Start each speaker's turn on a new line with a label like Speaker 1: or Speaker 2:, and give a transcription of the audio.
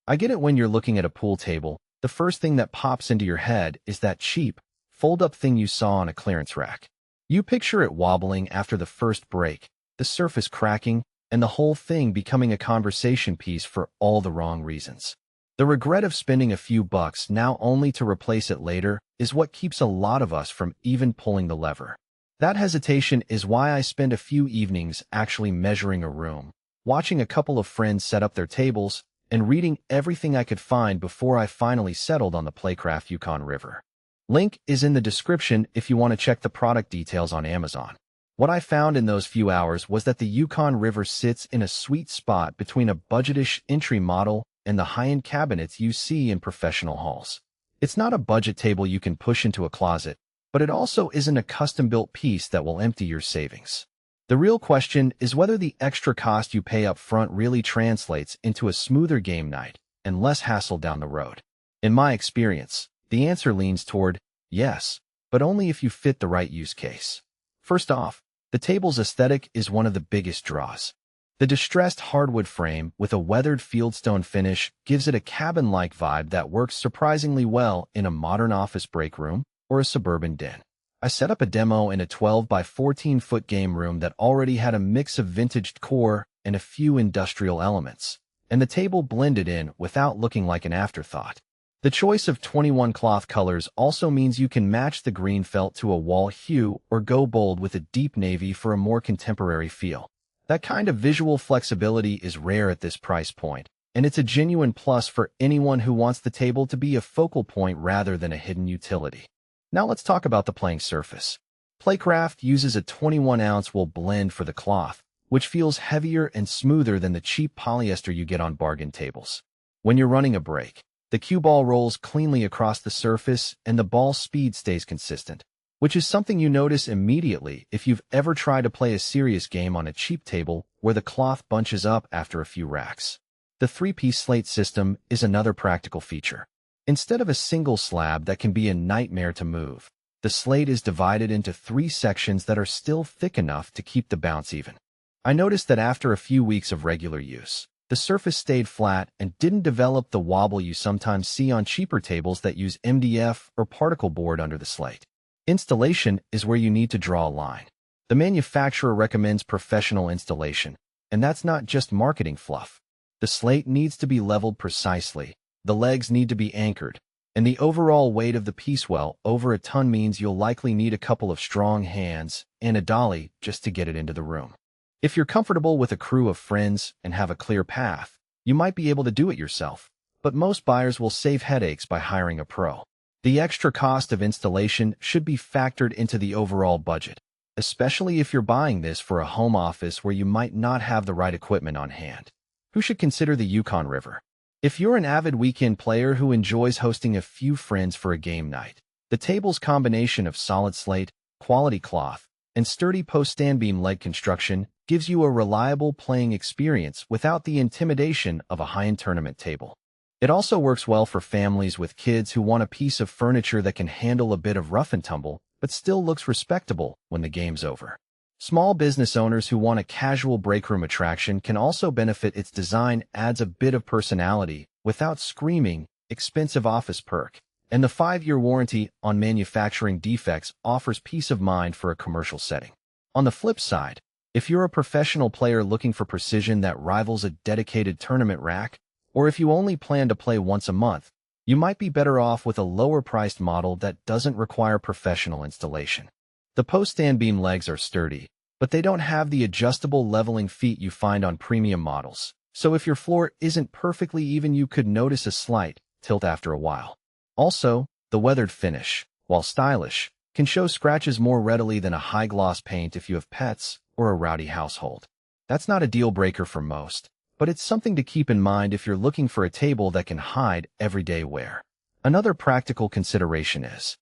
Speaker 1: I get it. When you're looking at a pool table, the first thing that pops into your head is that cheap, fold-up thing you saw on a clearance rack. You picture it wobbling after the first break, the surface cracking, and the whole thing becoming a conversation piece for all the wrong reasons. The regret of spending a few bucks now only to replace it later is what keeps a lot of us from even pulling the lever. That hesitation is why I spend a few evenings actually measuring a room, watching a couple of friends set up their tables, and reading everything I could find before I finally settled on the Playcraft Yukon River. Link is in the description if you want to check the product details on Amazon. What I found in those few hours was that the Yukon River sits in a sweet spot between a budgetish entry model and the high-end cabinets you see in professional halls. It's not a budget table you can push into a closet, but it also isn't a custom-built piece that will empty your savings. The real question is whether the extra cost you pay up front really translates into a smoother game night and less hassle down the road. In my experience, the answer leans toward yes, but only if you fit the right use case. First off, the table's aesthetic is one of the biggest draws. The distressed hardwood frame with a weathered fieldstone finish gives it a cabin-like vibe that works surprisingly well in a modern office break room or a suburban den. I set up a demo in a 12 by 14-foot game room that already had a mix of vintage decor and a few industrial elements, and the table blended in without looking like an afterthought. The choice of 21 cloth colors also means you can match the green felt to a wall hue or go bold with a deep navy for a more contemporary feel. That kind of visual flexibility is rare at this price point, and it's a genuine plus for anyone who wants the table to be a focal point rather than a hidden utility. Now let's talk about the playing surface. Playcraft uses a 21-ounce wool blend for the cloth, which feels heavier and smoother than the cheap polyester you get on bargain tables. When you're running a break, the cue ball rolls cleanly across the surface and the ball speed stays consistent, which is something you notice immediately if you've ever tried to play a serious game on a cheap table where the cloth bunches up after a few racks. The 3-piece Slate System is another practical feature. Instead of a single slab that can be a nightmare to move, the slate is divided into 3 sections that are still thick enough to keep the bounce even. I noticed that after a few weeks of regular use, the surface stayed flat and didn't develop the wobble you sometimes see on cheaper tables that use MDF or particle board under the slate. Installation is where you need to draw a line. The manufacturer recommends professional installation, and that's not just marketing fluff. The slate needs to be leveled precisely, the legs need to be anchored, and the overall weight of the piece well over a ton means you'll likely need a couple of strong hands and a dolly just to get it into the room. If you're comfortable with a crew of friends and have a clear path, you might be able to do it yourself, but most buyers will save headaches by hiring a pro. The extra cost of installation should be factored into the overall budget, especially if you're buying this for a home office where you might not have the right equipment on hand. Who should consider the Yukon River? If you're an avid weekend player who enjoys hosting a few friends for a game night, the table's combination of solid slate, quality cloth, and sturdy post-stand beam leg construction gives you a reliable playing experience without the intimidation of a high-end tournament table. It also works well for families with kids who want a piece of furniture that can handle a bit of rough and tumble, but still looks respectable when the game's over. Small business owners who want a casual breakroom attraction can also benefit. Its design adds a bit of personality without screaming, expensive office perk, and the 5-year warranty on manufacturing defects offers peace of mind for a commercial setting. On the flip side, if you're a professional player looking for precision that rivals a dedicated tournament rack, or if you only plan to play once a month, you might be better off with a lower-priced model that doesn't require professional installation. The post-stand beam legs are sturdy, but they don't have the adjustable leveling feet you find on premium models, so if your floor isn't perfectly even, you could notice a slight tilt after a while. Also, the weathered finish, while stylish, can show scratches more readily than a high-gloss paint if you have pets or a rowdy household. That's not a deal-breaker for most, but it's something to keep in mind if you're looking for a table that can hide everyday wear. Another practical consideration is